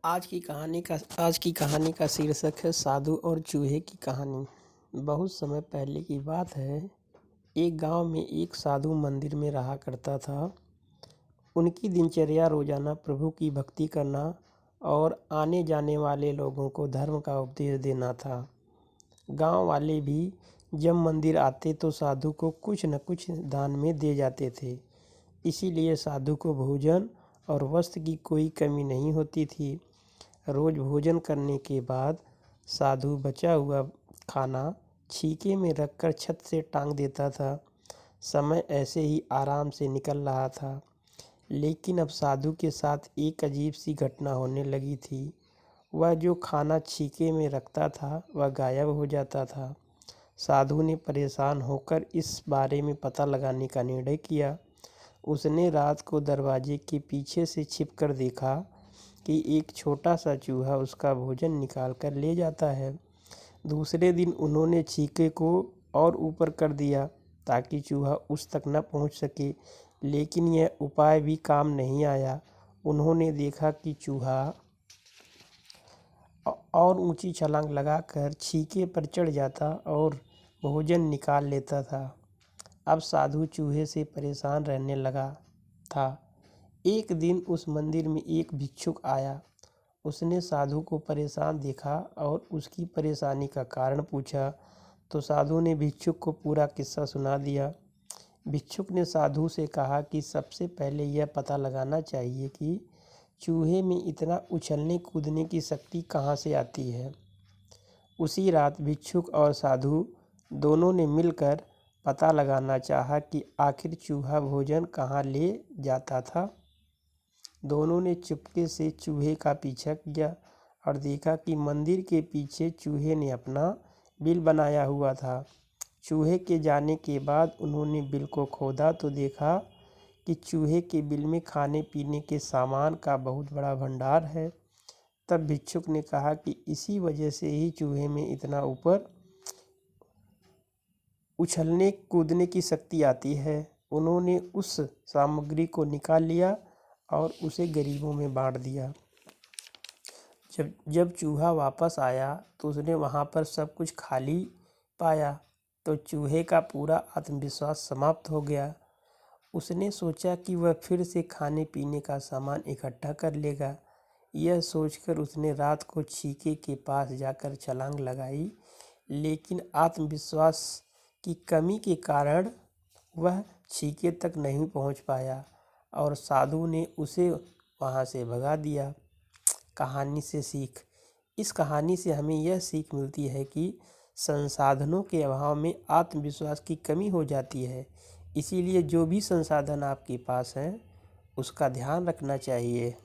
आज की कहानी का शीर्षक है साधु और चूहे की कहानी। बहुत समय पहले की बात है। एक गांव में एक साधु मंदिर में रहा करता था। उनकी दिनचर्या रोजाना प्रभु की भक्ति करना और आने जाने वाले लोगों को धर्म का उपदेश देना था। गांव वाले भी जब मंदिर आते तो साधु को कुछ न कुछ दान में दे जाते थे। इसीलिए साधु को भोजन और वस्त्र की कोई कमी नहीं होती थी। रोज भोजन करने के बाद साधु बचा हुआ खाना छीके में रखकर छत से टांग देता था। समय ऐसे ही आराम से निकल रहा था, लेकिन अब साधु के साथ एक अजीब सी घटना होने लगी थी। वह जो खाना छीके में रखता था वह गायब हो जाता था। साधु ने परेशान होकर इस बारे में पता लगाने का निर्णय किया। उसने रात को दरवाजे के पीछे से छिपकर देखा कि एक छोटा सा चूहा उसका भोजन निकाल कर ले जाता है। दूसरे दिन उन्होंने छीके को और ऊपर कर दिया ताकि चूहा उस तक न पहुंच सके, लेकिन यह उपाय भी काम नहीं आया। उन्होंने देखा कि चूहा और ऊंची छलांग लगाकर छीके पर चढ़ जाता और भोजन निकाल लेता था। अब साधु चूहे से परेशान रहने लगा था। एक दिन उस मंदिर में एक भिक्षुक आया। उसने साधु को परेशान देखा और उसकी परेशानी का कारण पूछा तो साधु ने भिक्षुक को पूरा किस्सा सुना दिया। भिक्षुक ने साधु से कहा कि सबसे पहले यह पता लगाना चाहिए कि चूहे में इतना उछलने कूदने की शक्ति कहाँ से आती है। उसी रात भिक्षुक और साधु दोनों ने मिलकर पता लगाना चाहा कि आखिर चूहा भोजन कहाँ ले जाता था। दोनों ने चुपके से चूहे का पीछा किया और देखा कि मंदिर के पीछे चूहे ने अपना बिल बनाया हुआ था। चूहे के जाने के बाद उन्होंने बिल को खोदा तो देखा कि चूहे के बिल में खाने पीने के सामान का बहुत बड़ा भंडार है। तब भिक्षुक ने कहा कि इसी वजह से ही चूहे में इतना ऊपर उछलने कूदने की शक्ति आती है। उन्होंने उस सामग्री को निकाल लिया और उसे गरीबों में बांट दिया। जब चूहा वापस आया तो उसने वहाँ पर सब कुछ खाली पाया तो चूहे का पूरा आत्मविश्वास समाप्त हो गया। उसने सोचा कि वह फिर से खाने पीने का सामान इकट्ठा कर लेगा। यह सोचकर उसने रात को छीके के पास जाकर छलांग लगाई, लेकिन आत्मविश्वास की कमी के कारण वह छीके तक नहीं पहुंच पाया और साधु ने उसे वहां से भगा दिया। कहानी से सीख। इस कहानी से हमें यह सीख मिलती है कि संसाधनों के अभाव में आत्मविश्वास की कमी हो जाती है। इसीलिए जो भी संसाधन आपके पास हैं उसका ध्यान रखना चाहिए।